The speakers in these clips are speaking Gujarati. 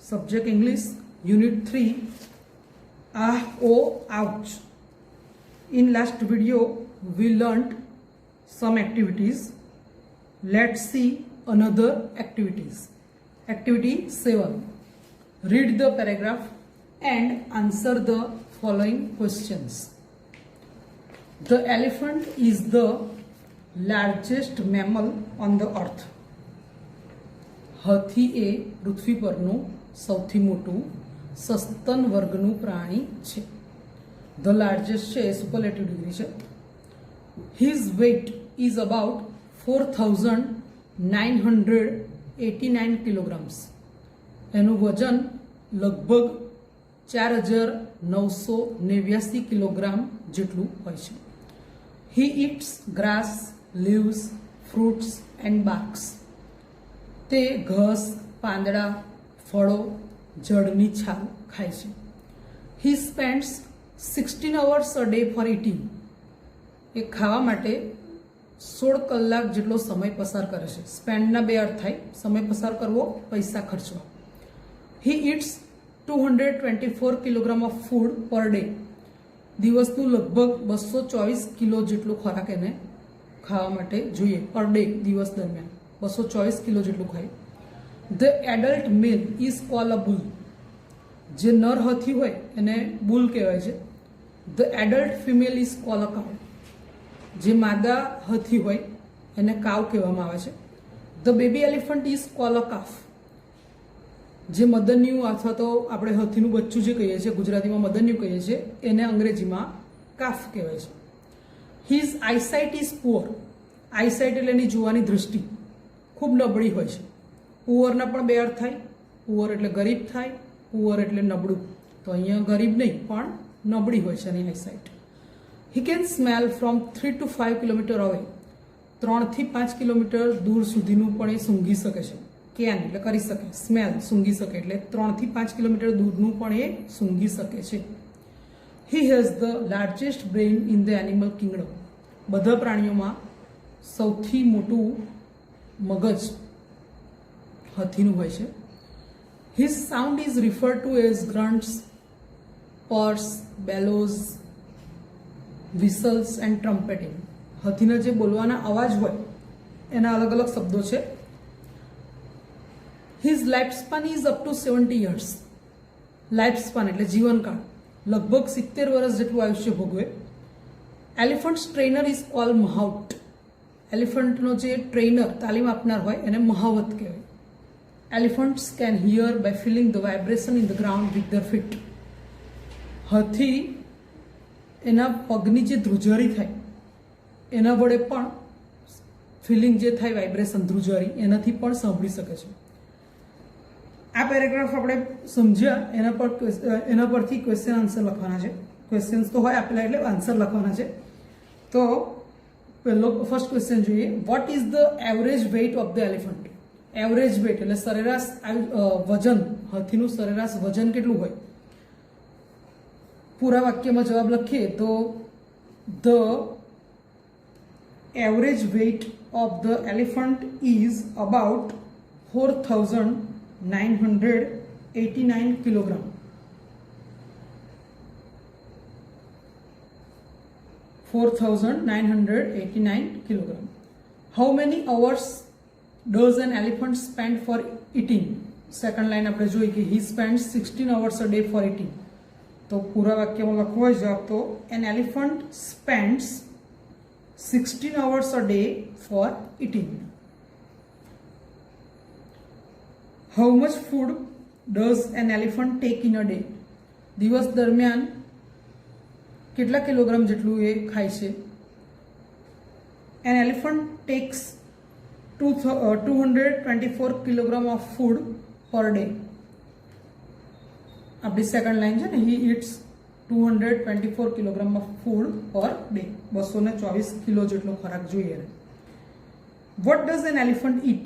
Subject English, Unit 3. Ah, oh, ouch. In last video, we learnt some activities. Let's see another activities. Activity 7. Read the paragraph and answer the following questions. The elephant is the largest mammal on the earth. હાથી એ પૃથ્વી પરનું સૌથી મોટું સસ્તન વર્ગનું પ્રાણી છે. ધ લાર્જેસ્ટ છે એ સુપરલેટિવ ડિગ્રી છે. His weight is about 4,989 kilograms. એનું વજન લગભગ 4,989 કિલોગ્રામ જેટલું હોય છે. He eats grass, leaves, fruits and barks. તે ઘાસ, પાંદડા, ફળો, જળની છાલ ખાય છે. હી સ્પેન્ડ્સ 16 hours a day for eating. એ ખાવા માટે 16 કલાક જેટલો સમય પસાર કરે છે. સ્પેન્ડના બે અર્થ થાય, સમય પસાર કરવો, પૈસા ખર્ચવા. He eats 224 kilogram of food per day. દિવસનું લગભગ 224 કિલો જેટલો ખોરાક એને ખાવા માટે જોઈએ પર ડે. દિવસ દરમિયાન 224 કિલો જેટલું ખાય. The adult male is call a bull. જે નર હાથી હોય એને બુલ કહેવાય છે. The adult female is call a cow. જે માદા હાથી હોય એને કાવ કહેવામાં આવે છે. The baby elephant is call a calf. જે મદન્યું અથવા તો આપણે હાથીનું બચ્ચું જે કહીએ છીએ, ગુજરાતીમાં મદન્યું કહીએ છીએ, એને અંગ્રેજીમાં કાફ કહેવાય છે. His eyesight is poor. Eyesight એટલે એની જોવાની દૃષ્ટિ ખૂબ નબળી હોય છે. પુઅરના પણ બે અર્થ થાય. પુઅર એટલે ગરીબ થાય, પુઅર એટલે નબળું. તો અહીંયા ગરીબ નહીં પણ નબળી હોય છે એની eyesight. He can smell from 3 to 5 kilometre away. 3 થી 5 કિલોમીટર દૂર સુધીનું પણ એ સૂંઘી શકે છે. કેન એટલે કરી શકે, સ્મેલ સૂંઘી શકે એટલે 3 થી 5 કિલોમીટર દૂરનું પણ એ સૂંઘી શકે છે. He has the largest brain in the animal kingdom. બધા પ્રાણીઓમાં સૌથી મોટું મગજ હાથીનું હોય છે. His sound is refer to as grunts, purrs, bellows, whistles and trumpeting. હાથીના જે બોલવાના અવાજ હોય એના અલગ અલગ શબ્દો છે. His life span is up to 70 years. Life span એટલે જીવનકાળ, લગભગ 70 વર્ષ જેટલું આયુષ્ય ભોગવે. Elephant trainer is call mahout. એલિફન્ટનો જે ટ્રેનર તાલીમ આપનાર હોય એને મહાવત કહેવાય. Elephants can hear by feeling the vibration in the ground with their feet. હાથી એના પગની જે ધ્રુજારી થાય એના વડે પણ ફિલિંગ જે થાય વાઇબ્રેશન, ધ્રુજારી, એનાથી પણ સાંભળી શકે છે. આ પેરેગ્રાફ આપણે સમજ્યા એના પરથી ક્વેશ્ચન આન્સર લખવાના છે. ક્વેશ્ચન્સ તો હોય આપેલા એટલે આન્સર લખવાના છે. તો પહેલો ફર્સ્ટ ક્વેશ્ચન જોઈએ. What is the average weight of the elephant? Average weight એટલે સરેરાશ વજન. હાથીનું સરેરાશ વજન કેટલું હોય? પૂરા વાક્યમાં જવાબ લખીએ તો the average weight of the elephant is about 4,989 kilogram. 4,989 kilogram. How many hours does an elephant spend for eating? Second line આપણે જોઈ કે he spends 16 hours a day for eating. તો પૂરા વાક્યમાં લખવો હોય જવાબ તો an elephant spends 16 hours a day for eating. How much food does an elephant take in a day? દિવસ દરમિયાન કેટલા કિલોગ્રામ જેટલું એ ખાય છે? An elephant takes 224 kilogram of food per day. આપણી સેકન્ડ લાઈન છે ને, he eats 224 kilogram of food per day. 224 kilo જેટલો ખોરાક જોઈએ. What does an elephant eat?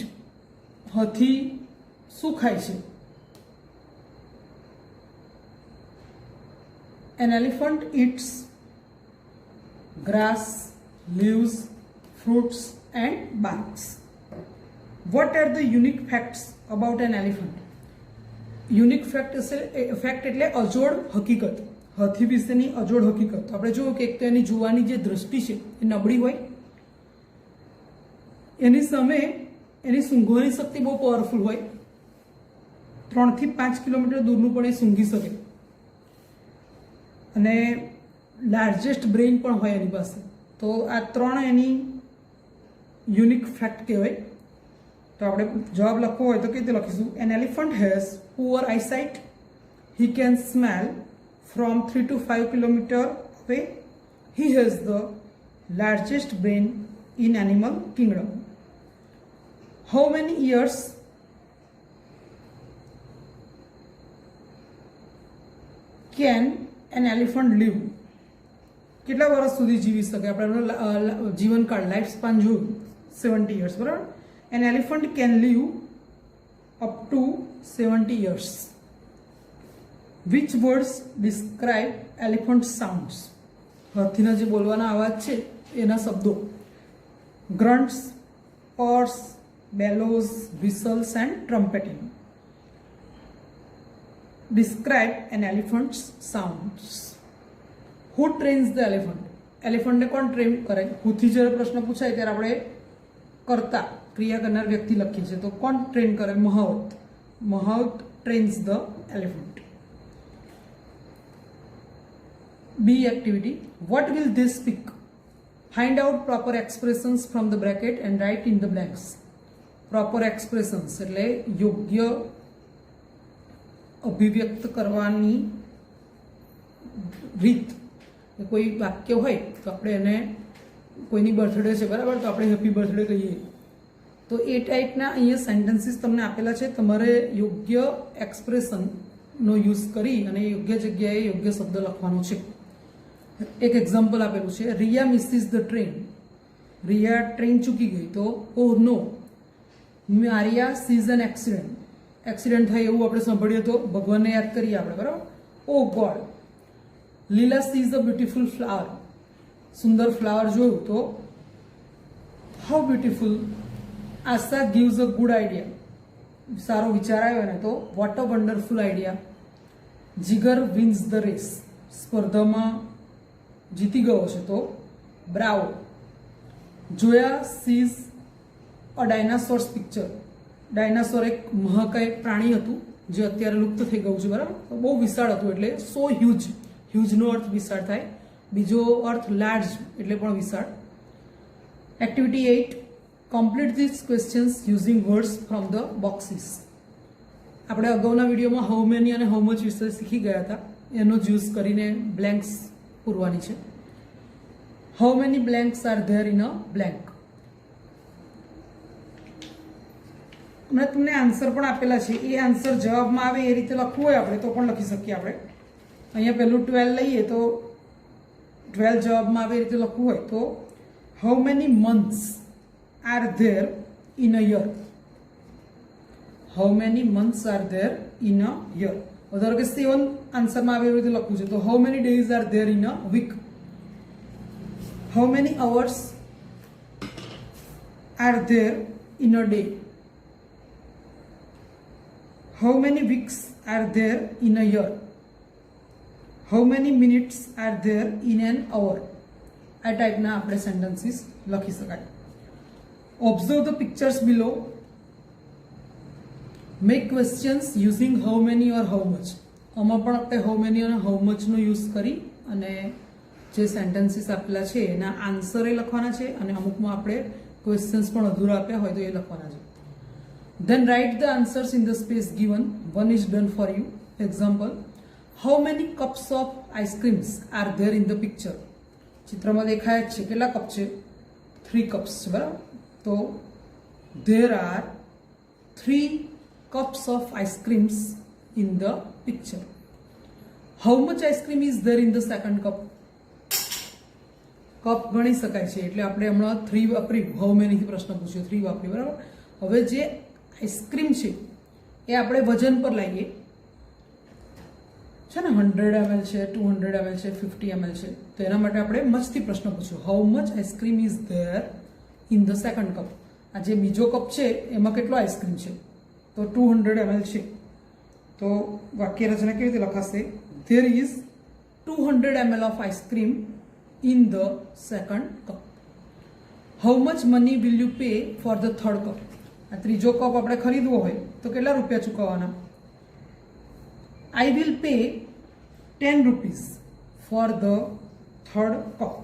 હાથી શું ખાય છે? An elephant eats grass, leaves, fruits and barks. What are the unique facts about an elephant? Unique fact એટલે અજોડ હકીકત, હાથી વિશેની અજોડ હકીકત. આપણે જોયું કે એક તો એની જોવાની જે દ્રષ્ટિ છે એ નબળી હોય, એની સામે એની સૂંઘવાની શક્તિ બહુ પાવરફુલ હોય, 3 થી 5 કિલોમીટર દૂરનું પણ એ સૂંઘી શકે, અને લાર્જેસ્ટ બ્રેઇન પણ હોય એની પાસે. તો આ 3 એની યુનિક ફેક્ટ કહેવાય. તો આપણે જવાબ લખવો હોય તો કેવી રીતે લખીશું? An elephant has poor eyesight, he can smell from 3 to 5 kilometer away, he has the largest brain in animal kingdom. How many years can an elephant live? કેટલા વર્ષ સુધી જીવી શકે? આપણે જીવનકાળ, લાઈફ સ્પાન જોયું 70 years, બરાબર? An elephant can live up to 70 years. Which words describe elephant sounds? હાથીના જે બોલવાના અવાજ છે એના શબ્દો: grunts, purrs, bellows, whistles and trumpeting. Describe an elephant's sounds. Who trains the elephant? એલિફન્ટને કોણ ટ્રેન કરે? હુથી જ્યારે પ્રશ્ન પૂછાય ત્યારે આપણે કરતા, ક્રિયા કરનાર વ્યક્તિ લખીએ છીએ, તો કોણ ટ્રેન કરે? મહાવત. મહાવત trains the elephant. B activity: what will they speak? Find out proper expressions from the bracket and write in the blanks. Proper expressions એટલે યોગ્ય અભિવ્યક્ત કરવાની રીત. કોઈ વાક્ય હોય તો આપણે એને, કોઈની બર્થડે છે, બરાબર, તો આપણે હેપી બર્થડે કહીએ, તો એ ટાઈપના અહીંયા સેન્ટેન્સીસ તમને આપેલા છે. તમારે યોગ્ય એક્સપ્રેશનનો યુઝ કરી અને યોગ્ય જગ્યાએ યોગ્ય શબ્દ લખવાનો છે. એક એક્ઝામ્પલ આપેલું છે: Riya misses the train. Riya train ચૂકી ગઈ, તો oh no. Maria sees an accident. Accident થાય એવું આપણે સાંભળીએ તો ભગવાનને યાદ કરીએ આપણે, બરાબર. O God. Leela sees a beautiful flower. સુંદર ફ્લાવર જોયું તો how beautiful. Asha gives a good idea. સારો વિચાર આવ્યો ને તો what a wonderful idea. Jigar wins the race. સ્પર્ધામાં જીતી ગયો છે તો bravo. Joya sees a dinosaur's picture. Dinosaur એક મહાકાય પ્રાણી હતું જે અત્યારે લુપ્ત થઈ ગયું છે, બરાબર. બહુ વિશાળ હતું એટલે સો હ્યુજ. હ્યુજનો અર્થ વિશાળ થાય, બીજો અર્થ લાર્જ એટલે પણ વિશાળ. Activity 8: complete this questions using words from the boxes. આપણે અગાઉના વિડીયોમાં હાઉ મેની અને હાઉ મચ વિશે શીખી ગયા હતા, એનો જ યુઝ કરીને બ્લેન્ક્સ પૂરવાની છે. How many blanks R there in a blank. હમણાં તમને આન્સર પણ આપેલા છે, એ આન્સર જવાબમાં આવે એ રીતે લખવું હોય આપણે તો પણ લખી શકીએ. આપણે અહીંયા પહેલું 12 લઈએ તો 12 જવાબમાં આવે એ રીતે લખવું હોય તો how many months R there in a year. How many months R there in a year. ધારો કે 7 આન્સરમાં આવે એવી રીતે લખવું છે તો how many days are there in a week. How many hours are there in a day. How many weeks are there in a year. How many minutes are there in an hour. આ ટાઈપના આપણે સેન્ટેન્સીસ લખી શકાય. Observe the pictures below. Make questions using how many or how much. આમાં પણ આપણે હાઉ મેની અને હાઉ મચનો યુઝ કરી અને જે સેન્ટેન્સીસ આપેલા છે એના આન્સર એ લખવાના છે, અને અમુકમાં આપણે ક્વેશ્ચન્સ પણ અધૂરા આપ્યા હોય તો એ લખવાના છે. Then write the answers in the space given. One is done for you. Example: how many cups of ice creams are there in the picture? ચિત્રમાં દેખાય છે કેટલા કપ છે? 3 cups છે, બરાબર. તો there are 3 cups of ice creams in the picture. How much ice cream is there in the second cup? Cup ગણી શકાય છે એટલે આપણે હમણાં 3 વાપરી. હાઉ મેનીથી પ્રશ્ન પૂછ્યો, 3 વાપરી, બરાબર. હવે જે આઈસ્ક્રીમ છે એ આપણે વજન પર લાવીએ છે ને, 100 ml છે, 200 ml છે, 50 ml છે, તો એના માટે આપણે મચથી પ્રશ્ન પૂછ્યો how much ice cream is there in the second cup. આ જે બીજો કપ છે એમાં કેટલો આઈસ્ક્રીમ છે તો 200 ml છે. तो वाक्य रचना केवी रीते लखाशे? There is 200 ml of ice cream in the second cup. How much money will you pay for the third cup? आ त्रीजो कप આપણે ખરીદવો હોય તો કેટલા રૂપિયા ચૂકવવાના? I will pay 10 rupees for the third cup.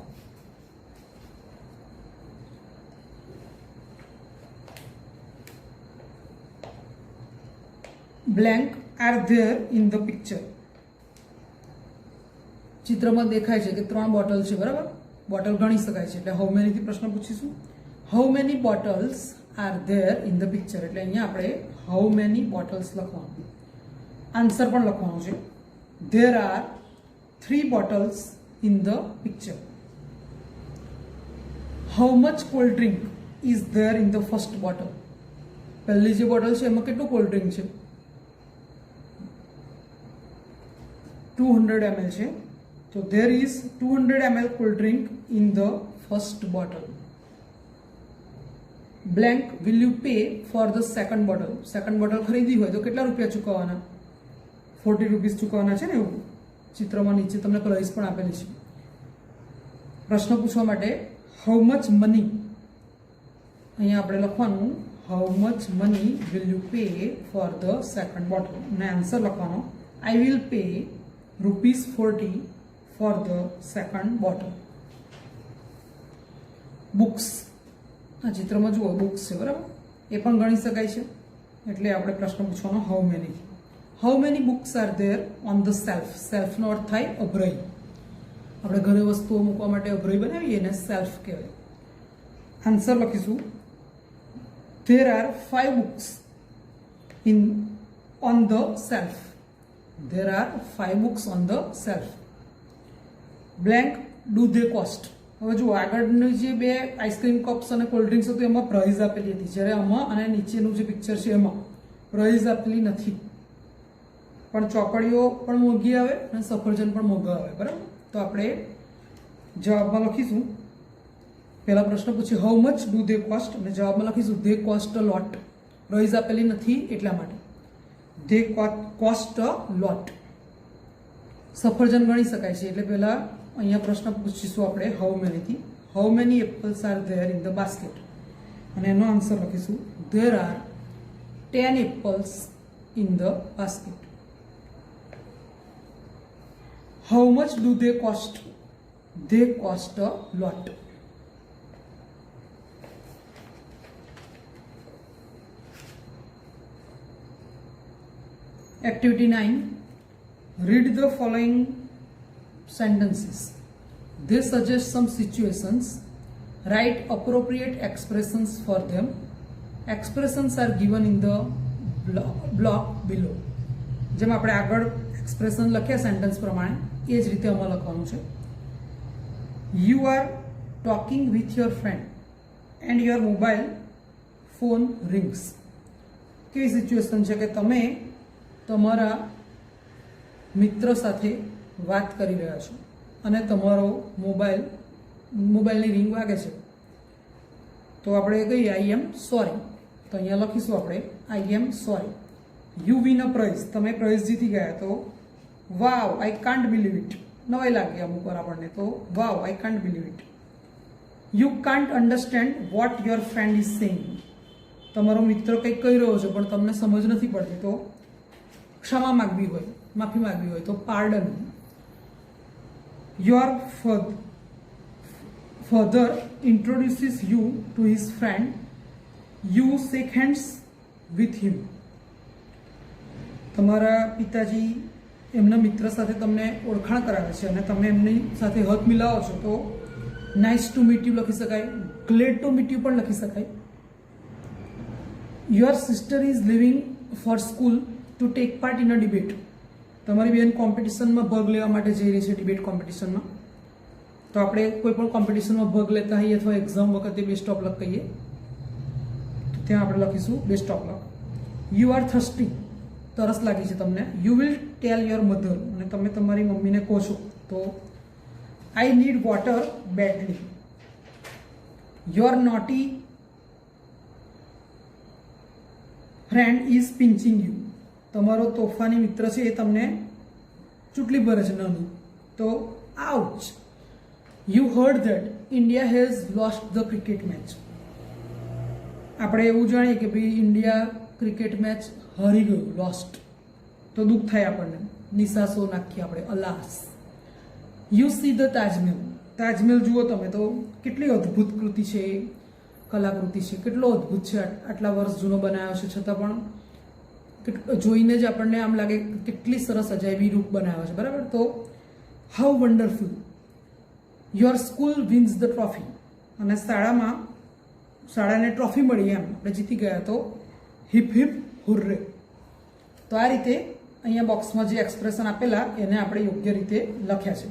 Blank are there in the picture. ચિત્રમાં દેખાય છે કે 3 બોટલ છે, બરાબર? બોટલ ગણી શકાય છે એટલે હાઉ મેની થી પ્રશ્ન પૂછીશું. How many bottles are there in the picture એટલે અહીંયા આપણે હાઉ મેની બોટલ્સ લખવાનું, આન્સર પણ લખવાનું છે. There are 3 bottles in the picture. How much cold drink is there in the first bottle? પહેલી જે બોટલ છે એમાં કેટલું કોલ્ડ ડ્રિંક છે? 200 ml છે. તો there is 200 ml cold drink in the first bottle. Blank will you pay for the second bottle? Second bottle ખરીદી હોય તો કેટલા રૂપિયા ચૂકવવાના? 40 રૂપીસ ચૂકવવાના છે ને, એવું ચિત્રમાં નીચે તમને પ્રાઇસ પણ આપેલી છે. પ્રશ્ન પૂછવા માટે હાઉ મચ મની અહીંયા આપણે લખવાનું how much money will you pay for the second bottle અને આન્સર લખવાનો I will pay ₹40 for the second bottle. Books આ ચિત્રમાં જુઓ બુક્સ છે, બરાબર? એ પણ ગણી શકાય છે એટલે આપણે પ્રશ્ન પૂછવાનો how many. How many books are there on the shelf? સેલ્ફનો અર્થ થાય અભરાઈ. આપણે ઘરે વસ્તુઓ મૂકવા માટે અભરાઈ બનાવીએ એને સેલ્ફ કહેવાય. આન્સર લખીશું there are 5 books in on the self. There are 5 books on the shelf. Blank do they cost? હવે જો આગળની જે બે આઈસ્ક્રીમ કપ્સ અને કોલ્ડ ડ્રિંક્સ હતું એમાં પ્રાઇઝ આપેલી હતી, જ્યારે આમાં અને નીચેનું જે પિક્ચર છે એમાં પ્રાઇઝ આપેલી નથી. પણ ચોકડીઓ પણ મોંઘી આવે અને સફરજન પણ મોંઘા આવે, બરાબર? તો આપણે જવાબમાં લખીશું, પહેલા પ્રશ્ન પૂછે how much do they cost અને જવાબમાં લખીશું they cost a lot. Price આપેલી નથી એટલા માટે they cost a lot. સફરજન ગણી શકાય છે એટલે પહેલા અહીંયા પ્રશ્ન પૂછીશું આપણે હાઉ મેની થી. How many apples are there in the basket અને એનો આન્સર લખીશું there are 10 apples in the basket. How much do they cost? They cost a lot. Activity 9. Read the following sentences. They suggest some situations. Write appropriate expressions for them. Expressions are given in the block below. જેમ આપણે આગળ એક્સપ્રેશન લખ્યા સેન્ટેન્સ પ્રમાણે એ જ રીતે આમાં લખવાનું છે. You are talking with your friend and your mobile phone rings. કેવી સિચ્યુએશન છે કે તમે તમારા મિત્ર સાથે વાત કરી રહ્યા છો અને તમારો મોબાઈલની રિંગ વાગે છે તો આપણે કહીએ આઈ એમ સોરી. તો અહીંયા લખીશું આપણે I am sorry. You win a prize, તમે પ્રાઇઝ જીતી ગયા તો wow I can't believe it. નવાઈ લાગે અમુક વાર આપણને તો wow I can't believe it. You can't understand what your friend is saying. તમારો મિત્ર કંઈક કહી રહ્યો છે પણ તમને સમજ નથી પડતી તો ક્ષમા માગવી હોય, માફી માગવી હોય તો pardon. Your father introduces you to his friend. You shake hands with him. તમારા પિતાજી એમના મિત્ર સાથે તમને ઓળખાણ કરાવે છે અને તમે એમની સાથે હાથ મિલાવો છો તો નાઇસ ટુ મીટ યુ લખી શકાય, ગ્લેડ ટુ મીટ યુ પણ લખી શકાય. Your sister is living for school to take part in a debate. તમારી બેન કોમ્પિટિશનમાં ભાગ લેવા માટે જઈ રહી છે, ડિબેટ કોમ્પિટિશનમાં. તો આપણે કોઈ પણ કોમ્પિટિશનમાં ભાગ લેતા હોઈએ અથવા એક્ઝામ વખતે બેસ્ટ ઓફ લક કહીએ તો ત્યાં આપણે લખીશું best of luck. You are thirsty, તરસ લાગી છે તમને. You will tell your mother, અને તમે તમારી મમ્મીને કહો છો તો I need water badly. Your naughty friend is pinching you. તમારો તોફાની મિત્ર છે એ તમને ચૂંટલી ભરે છે નાની, તો ouch. You heard that India has lost the cricket match. આપણે એવું જાણીએ કે ભાઈ ઇન્ડિયા ક્રિકેટ મેચ હારી ગયું, લોસ્ટ, તો દુઃખ થાય આપણને, નિશાસો નાખીએ આપણે, alas. You see the Taj Mahal. Taj Mahal જુઓ તમે તો કેટલી અદ્ભુત કૃતિ છે, કલાકૃતિ છે, કેટલો અદ્ભુત છે, આટલા વર્ષ જૂનો બનાવ્યો છે છતાં પણ જોઈને જ આપણને આમ લાગે કેટલી સરસ અજાયબી રૂપ બનાવ્યો છે, બરાબર. તો how wonderful. Your school wins the trophy. અને શાળાને ટ્રોફી મળી, એમ આપણે જીતી ગયા, તો હિપ હિપ હુર્રે. તો આ રીતે અહીંયા બોક્સમાં જે એક્સપ્રેશન આપેલા એને આપણે યોગ્ય રીતે લખ્યા છે.